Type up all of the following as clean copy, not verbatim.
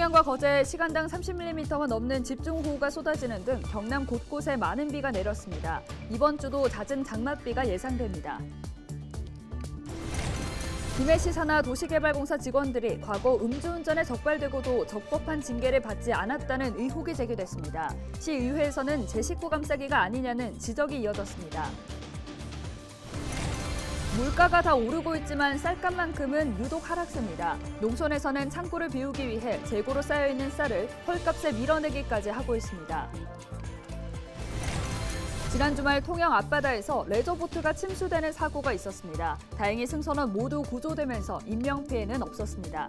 통영과 거제에 시간당 30mm가 넘는 집중호우가 쏟아지는 등 경남 곳곳에 많은 비가 내렸습니다. 이번 주도 잦은 장맛비가 예상됩니다. 김해시 산하 도시개발공사 직원들이 과거 음주운전에 적발되고도 적법한 징계를 받지 않았다는 의혹이 제기됐습니다. 시의회에서는 제 식구 감싸기가 아니냐는 지적이 이어졌습니다. 물가가 다 오르고 있지만 쌀값만큼은 유독 하락세입니다. 농촌에서는 창고를 비우기 위해 재고로 쌓여있는 쌀을 헐값에 밀어내기까지 하고 있습니다. 지난 주말 통영 앞바다에서 레저보트가 침수되는 사고가 있었습니다. 다행히 승선원 모두 구조되면서 인명피해는 없었습니다.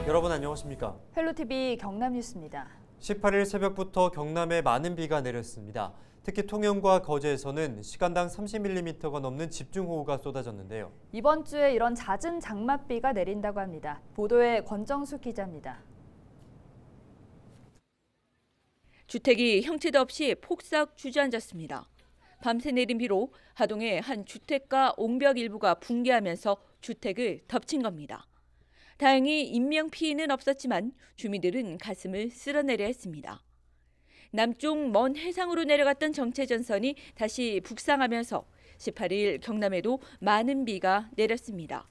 여러분 안녕하십니까? 헬로TV 경남뉴스입니다. 18일 새벽부터 경남에 많은 비가 내렸습니다. 특히 통영과 거제에서는 시간당 30mm가 넘는 집중호우가 쏟아졌는데요. 이번 주에 이런 잦은 장맛비가 내린다고 합니다. 보도에 권정수 기자입니다. 주택이 형체도 없이 폭삭 주저앉았습니다. 밤새 내린 비로 하동의 한 주택가 옹벽 일부가 붕괴하면서 주택을 덮친 겁니다. 다행히 인명피해는 없었지만 주민들은 가슴을 쓸어내려 했습니다. 남쪽 먼 해상으로 내려갔던 정체전선이 다시 북상하면서 18일 경남에도 많은 비가 내렸습니다.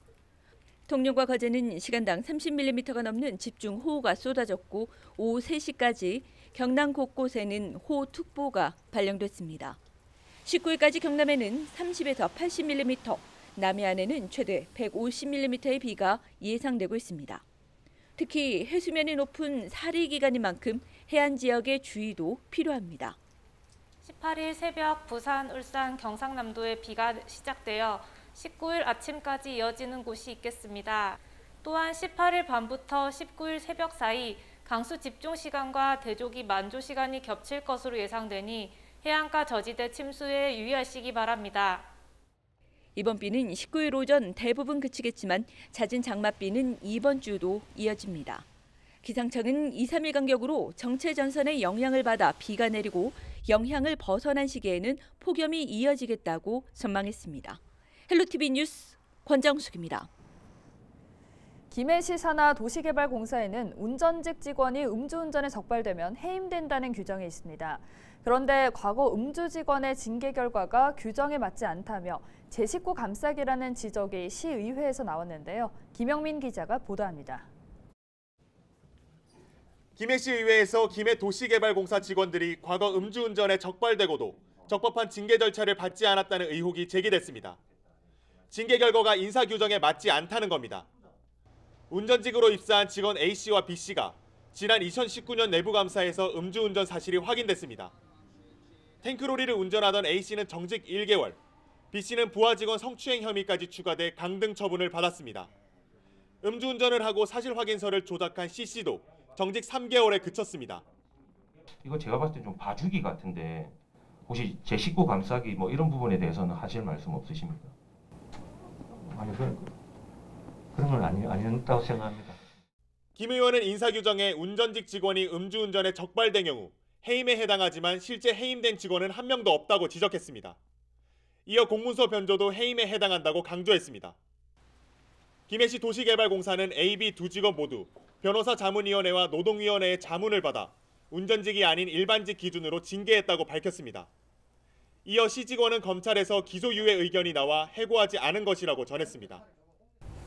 통영과 거제는 시간당 30mm가 넘는 집중호우가 쏟아졌고 오후 3시까지 경남 곳곳에는 호우특보가 발령됐습니다. 19일까지 경남에는 30에서 80mm, 남해안에는 최대 150mm의 비가 예상되고 있습니다. 특히 해수면이 높은 사리 기간인 만큼 해안 지역의 주의도 필요합니다. 18일 새벽 부산, 울산, 경상남도에 비가 시작되어 19일 아침까지 이어지는 곳이 있겠습니다. 또한 18일 밤부터 19일 새벽 사이 강수 집중 시간과 대조기 만조 시간이 겹칠 것으로 예상되니 해안가 저지대 침수에 유의하시기 바랍니다. 이번 비는 19일 오전 대부분 그치겠지만 잦은 장맛비는 이번 주도 이어집니다. 기상청은 2, 3일 간격으로 정체전선의 영향을 받아 비가 내리고 영향을 벗어난 시기에는 폭염이 이어지겠다고 전망했습니다. 헬로TV 뉴스 권정숙입니다. 김해시 산하 도시개발공사에는 운전직 직원이 음주운전에 적발되면 해임된다는 규정이 있습니다. 그런데 과거 음주 직원의 징계 결과가 규정에 맞지 않다며 제 식구 감싸기라는 지적이 시의회에서 나왔는데요. 김영민 기자가 보도합니다. 김해시의회에서 김해도시개발공사 직원들이 과거 음주운전에 적발되고도 적법한 징계 절차를 받지 않았다는 의혹이 제기됐습니다. 징계 결과가 인사 규정에 맞지 않다는 겁니다. 운전직으로 입사한 직원 A씨와 B씨가 지난 2019년 내부감사에서 음주운전 사실이 확인됐습니다. 탱크로리를 운전하던 A씨는 정직 1개월, B씨는 부하 직원 성추행 혐의까지 추가돼 강등 처분을 받았습니다. 음주운전을 하고 사실 확인서를 조작한 C씨도 정직 3개월에 그쳤습니다. 이거 제가 봤을 때 좀 봐주기 같은데 혹시 제 식구 감싸기 뭐 이런 부분에 대해서는 하실 말씀 없으십니까? 아니 그런 건 아니었다고 생각합니다. 김 의원은 인사규정에 운전직 직원이 음주운전에 적발된 경우 해임에 해당하지만 실제 해임된 직원은 한 명도 없다고 지적했습니다. 이어 공문서 변조도 해임에 해당한다고 강조했습니다. 김해시 도시개발공사는 A, B 두 직원 모두 변호사 자문위원회와 노동위원회의 자문을 받아 운전직이 아닌 일반직 기준으로 징계했다고 밝혔습니다. 이어 시 직원은 검찰에서 기소유예 의견이 나와 해고하지 않은 것이라고 전했습니다.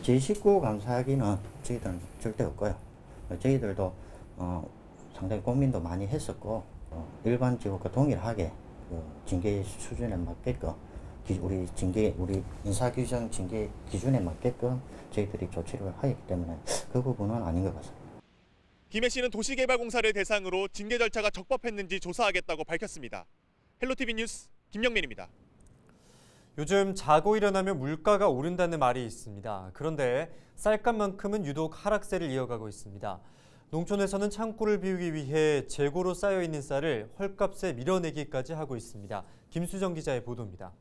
제 식구 감사하기는 저희들은 절대 없고요. 저희들도 상당히 고민도 많이 했었고 일반 직원과 동일하게 징계 수준에 맞게끔 우리 인사규정 징계 기준에 맞게끔 저희들이 조치를 하기 때문에 그 부분은 아닌 것 같습니다. 김해시는 도시개발공사를 대상으로 징계 절차가 적법했는지 조사하겠다고 밝혔습니다. 헬로TV 뉴스 김영민입니다. 요즘 자고 일어나면 물가가 오른다는 말이 있습니다. 그런데 쌀값만큼은 유독 하락세를 이어가고 있습니다. 농촌에서는 창고를 비우기 위해 재고로 쌓여있는 쌀을 헐값에 밀어내기까지 하고 있습니다. 김수정 기자의 보도입니다.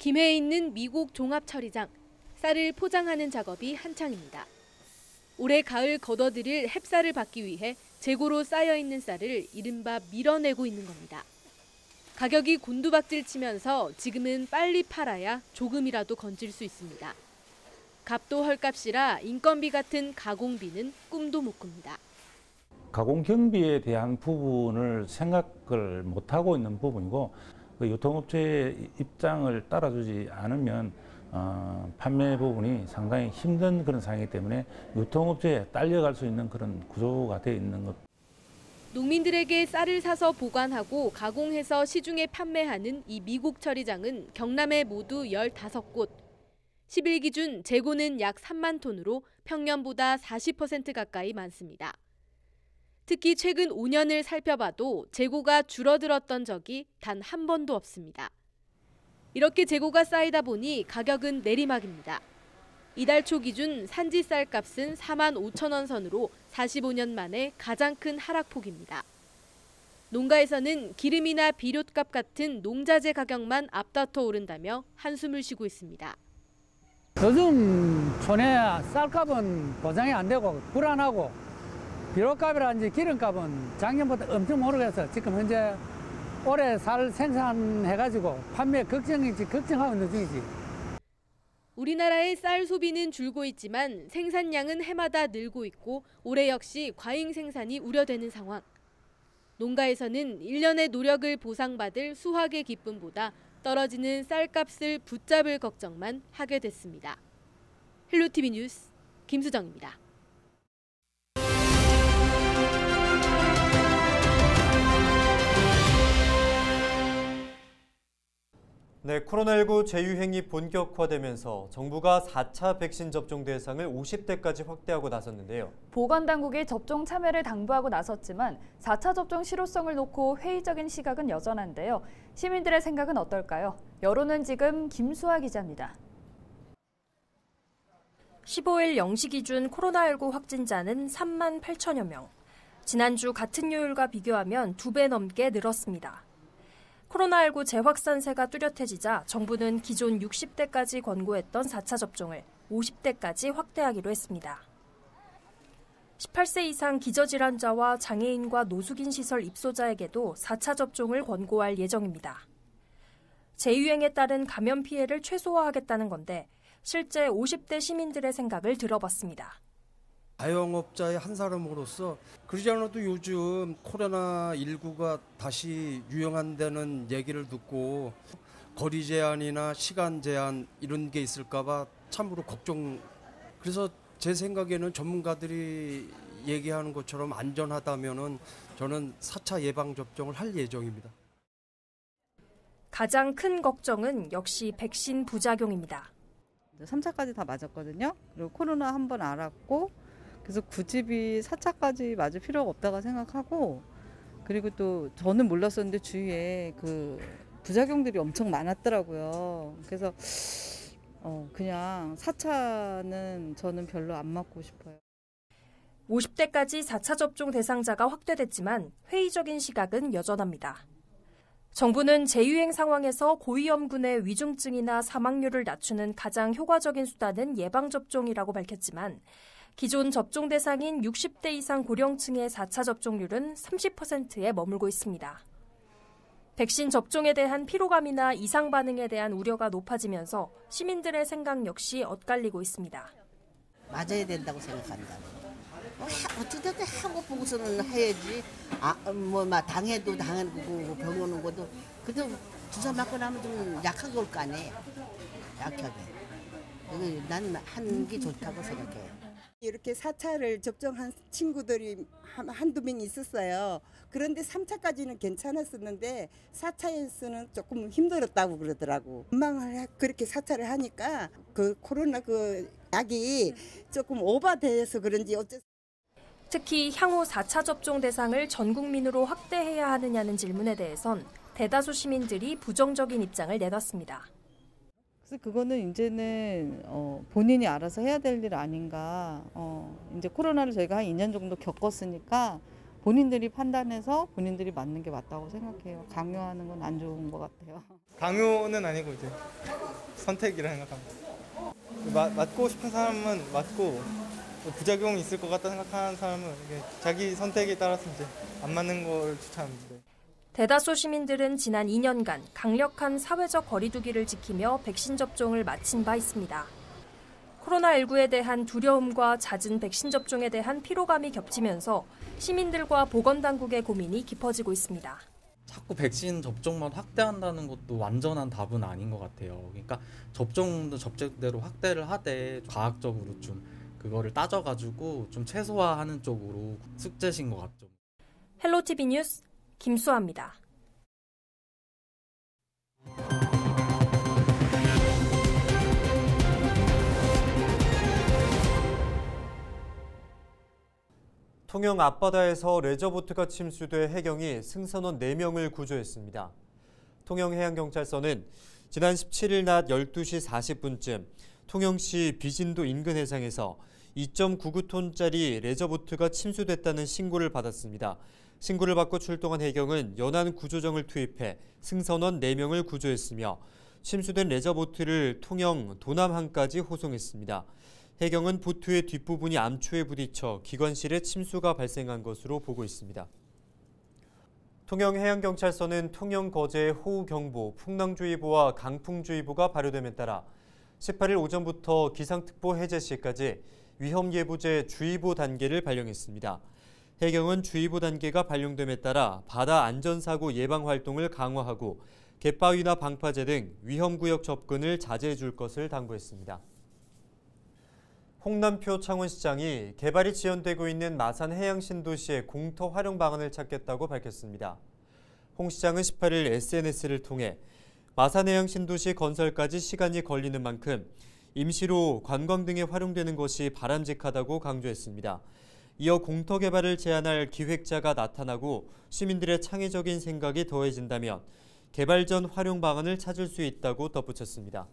김해에 있는 미국 종합처리장, 쌀을 포장하는 작업이 한창입니다. 올해 가을 걷어들일 햅쌀을 받기 위해 재고로 쌓여있는 쌀을 이른바 밀어내고 있는 겁니다. 가격이 곤두박질 치면서 지금은 빨리 팔아야 조금이라도 건질 수 있습니다. 값도 헐값이라 인건비 같은 가공비는 꿈도 못 꿉니다. 가공 경비에 대한 부분을 생각을 못하고 있는 부분이고, 그 유통업체의 입장을 따라주지 않으면 판매 부분이 상당히 힘든 그런 상황이기 때문에 유통업체에 딸려갈 수 있는 그런 구조가 되어 있는 것. 농민들에게 쌀을 사서 보관하고 가공해서 시중에 판매하는 이 미국 처리장은 경남에 모두 15곳. 10일 기준 재고는 약 3만 톤으로 평년보다 40% 가까이 많습니다. 특히 최근 5년을 살펴봐도 재고가 줄어들었던 적이 단 한 번도 없습니다. 이렇게 재고가 쌓이다 보니 가격은 내리막입니다. 이달 초 기준 산지 쌀값은 4만 5천 원 선으로 45년 만에 가장 큰 하락폭입니다. 농가에서는 기름이나 비료값 같은 농자재 가격만 앞다퉈 오른다며 한숨을 쉬고 있습니다. 요즘 촌에 쌀값은 보장이 안 되고 불안하고 비료값이라든지 기름값은 작년보다 엄청 오르겠어. 지금 현재 올해 쌀 생산해가지고 판매 걱정인지 걱정하고 있는 중이지. 우리나라의 쌀 소비는 줄고 있지만 생산량은 해마다 늘고 있고 올해 역시 과잉 생산이 우려되는 상황. 농가에서는 1년의 노력을 보상받을 수확의 기쁨보다 떨어지는 쌀값을 붙잡을 걱정만 하게 됐습니다. 헬로티비 뉴스 김수정입니다. 네, 코로나19 재유행이 본격화되면서 정부가 4차 백신 접종 대상을 50대까지 확대하고 나섰는데요. 보건당국이 접종 참여를 당부하고 나섰지만 4차 접종 실효성을 놓고 회의적인 시각은 여전한데요. 시민들의 생각은 어떨까요? 여론은 지금 김수아 기자입니다. 15일 0시 기준 코로나19 확진자는 3만 8천여 명. 지난주 같은 요일과 비교하면 2배 넘게 늘었습니다. 코로나19 재확산세가 뚜렷해지자 정부는 기존 60대까지 권고했던 4차 접종을 50대까지 확대하기로 했습니다. 18세 이상 기저질환자와 장애인과 노숙인 시설 입소자에게도 4차 접종을 권고할 예정입니다. 재유행에 따른 감염 피해를 최소화하겠다는 건데 실제 50대 시민들의 생각을 들어봤습니다. 자영업자의 한 사람으로서 그러지 않아도 요즘 코로나19가 다시 유행한다는 얘기를 듣고 거리 제한이나 시간 제한 이런 게 있을까 봐 참으로 걱정. 그래서 제 생각에는 전문가들이 얘기하는 것처럼 안전하다면은 저는 4차 예방접종을 할 예정입니다. 가장 큰 걱정은 역시 백신 부작용입니다. 3차까지 다 맞았거든요. 그리고 코로나 한번 알았고 그래서 굳이 4차까지 맞을 필요가 없다고 생각하고, 그리고 또 저는 몰랐었는데 주위에 그 부작용들이 엄청 많았더라고요. 그래서 그냥 4차는 저는 별로 안 맞고 싶어요. 50대까지 4차 접종 대상자가 확대됐지만 회의적인 시각은 여전합니다. 정부는 재유행 상황에서 고위험군의 위중증이나 사망률을 낮추는 가장 효과적인 수단은 예방접종이라고 밝혔지만 기존 접종 대상인 60대 이상 고령층의 4차 접종률은 30%에 머물고 있습니다. 백신 접종에 대한 피로감이나 이상 반응에 대한 우려가 높아지면서 시민들의 생각 역시 엇갈리고 있습니다. 맞아야 된다고 생각한다. 어떻게든 하고 보고서는 해야지. 당해도 당하고 병 오는 것도 그래도 주사 맞고 나면 좀 약하게 올 거 아니에요. 약하게. 난 하는 게 좋다고 생각해요. 이렇게 4차를 접종한 친구들이 한두 명 있었어요. 그런데 3차까지는 괜찮았었는데 4차에서는 조금 힘들었다고 그러더라고. 금방 그렇게 4차를 하니까 그 코로나 그 약이 조금 오버돼서 그런지 어째. 특히 향후 4차 접종 대상을 전 국민으로 확대해야 하느냐는 질문에 대해선 대다수 시민들이 부정적인 입장을 내놨습니다. 그래서 그거는 이제는 본인이 알아서 해야 될 일 아닌가. 이제 코로나를 저희가 한 2년 정도 겪었으니까 본인들이 판단해서 본인들이 맞는 게 맞다고 생각해요. 강요하는 건 안 좋은 것 같아요. 강요는 아니고 이제 선택이라 생각합니다. 맞고 싶은 사람은 맞고 부작용이 있을 것 같다 생각하는 사람은 이게 자기 선택에 따라서 이제 안 맞는 걸 추천합니다. 대다수 시민들은 지난 2년간 강력한 사회적 거리두기를 지키며 백신 접종을 마친 바 있습니다. 코로나19에 대한 두려움과 잦은 백신 접종에 대한 피로감이 겹치면서 시민들과 보건당국의 고민이 깊어지고 있습니다. 자꾸 백신 접종만 확대한다는 것도 완전한 답은 아닌 것 같아요. 그러니까 접종도 접종대로 확대를 하되 과학적으로 좀 그거를 따져가지고 좀 최소화하는 쪽으로 숙제신 것 같죠. 헬로티비 뉴스 김수아입니다. 통영 앞바다에서 레저보트가 침수돼 해경이 승선원 4명을 구조했습니다. 통영해양경찰서는 지난 17일 낮 12시 40분쯤 통영시 비진도 인근 해상에서 2.99톤짜리 레저보트가 침수됐다는 신고를 받았습니다. 신고를 받고 출동한 해경은 연안 구조정을 투입해 승선원 4명을 구조했으며 침수된 레저보트를 통영 도남항까지 호송했습니다. 해경은 보트의 뒷부분이 암초에 부딪혀 기관실에 침수가 발생한 것으로 보고 있습니다. 통영해양경찰서는 통영 거제에 호우경보, 풍랑주의보와 강풍주의보가 발효됨에 따라 18일 오전부터 기상특보 해제 시까지 위험예보제 주의보 단계를 발령했습니다. 해경은 주의보 단계가 발령됨에 따라 바다 안전사고 예방 활동을 강화하고 갯바위나 방파제 등 위험구역 접근을 자제해 줄 것을 당부했습니다. 홍남표 창원시장이 개발이 지연되고 있는 마산 해양신도시의 공터 활용 방안을 찾겠다고 밝혔습니다. 홍 시장은 18일 SNS를 통해 마산 해양신도시 건설까지 시간이 걸리는 만큼 임시로 관광 등에 활용되는 것이 바람직하다고 강조했습니다. 이어 공터 개발을 제안할 기획자가 나타나고 시민들의 창의적인 생각이 더해진다면 개발 전 활용 방안을 찾을 수 있다고 덧붙였습니다.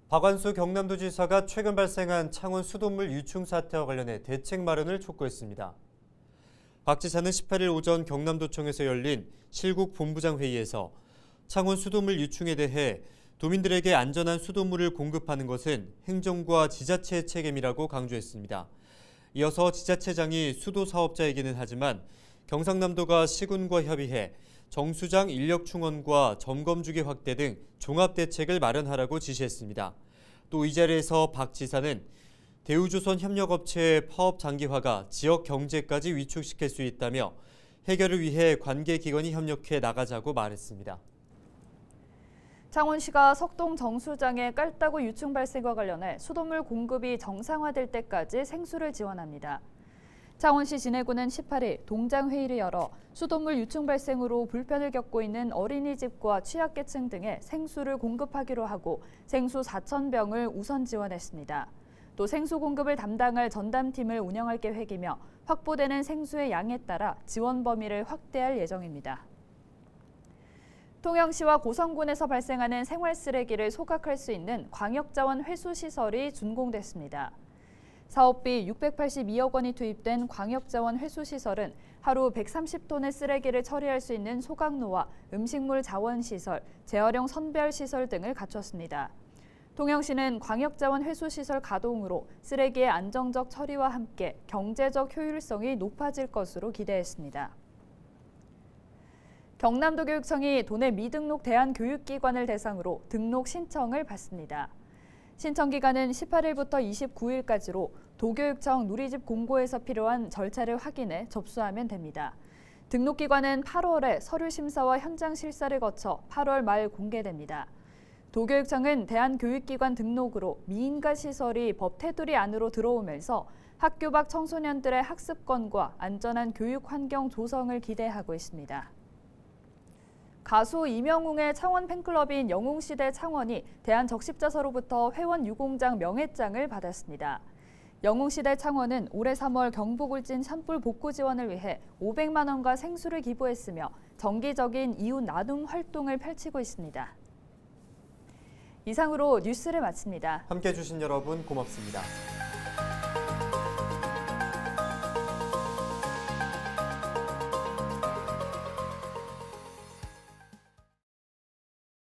박완수 경남도지사가 최근 발생한 창원 수돗물 유충 사태와 관련해 대책 마련을 촉구했습니다. 박 지사는 18일 오전 경남도청에서 열린 실국 본부장 회의에서 창원 수돗물 유충에 대해 도민들에게 안전한 수돗물을 공급하는 것은 행정과 지자체의 책임이라고 강조했습니다. 이어서 지자체장이 수도 사업자이기는 하지만 경상남도가 시군과 협의해 정수장 인력 충원과 점검 주기 확대 등 종합 대책을 마련하라고 지시했습니다. 또 이 자리에서 박 지사는 대우조선 협력업체의 파업 장기화가 지역 경제까지 위축시킬 수 있다며 해결을 위해 관계기관이 협력해 나가자고 말했습니다. 창원시가 석동 정수장의 깔따구 유충 발생과 관련해 수돗물 공급이 정상화될 때까지 생수를 지원합니다. 창원시 진해구는 18일 동장회의를 열어 수돗물 유충 발생으로 불편을 겪고 있는 어린이집과 취약계층 등에 생수를 공급하기로 하고 생수 4,000병을 우선 지원했습니다. 또 생수 공급을 담당할 전담팀을 운영할 계획이며 확보되는 생수의 양에 따라 지원 범위를 확대할 예정입니다. 통영시와 고성군에서 발생하는 생활 쓰레기를 소각할 수 있는 광역자원 회수시설이 준공됐습니다. 사업비 682억 원이 투입된 광역자원 회수시설은 하루 130톤의 쓰레기를 처리할 수 있는 소각로와 음식물 자원시설, 재활용 선별시설 등을 갖췄습니다. 통영시는 광역자원 회수시설 가동으로 쓰레기의 안정적 처리와 함께 경제적 효율성이 높아질 것으로 기대했습니다. 경남도교육청이 도내 미등록 대안교육기관을 대상으로 등록 신청을 받습니다. 신청 기간은 18일부터 29일까지로 도교육청 누리집 공고에서 필요한 절차를 확인해 접수하면 됩니다. 등록 기간은 8월에 서류 심사와 현장 실사를 거쳐 8월 말 공개됩니다. 도교육청은 대안교육기관 등록으로 미인가 시설이 법 테두리 안으로 들어오면서 학교 밖 청소년들의 학습권과 안전한 교육 환경 조성을 기대하고 있습니다. 가수 이명웅의 창원 팬클럽인 영웅시대 창원이 대한적십자서로부터 회원 유공장 명예장을 받았습니다. 영웅시대 창원은 올해 3월 경북울진 산불 복구 지원을 위해 500만 원과 생수를 기부했으며 정기적인 이웃 나눔 활동을 펼치고 있습니다. 이상으로 뉴스를 마칩니다. 함께해 주신 여러분 고맙습니다.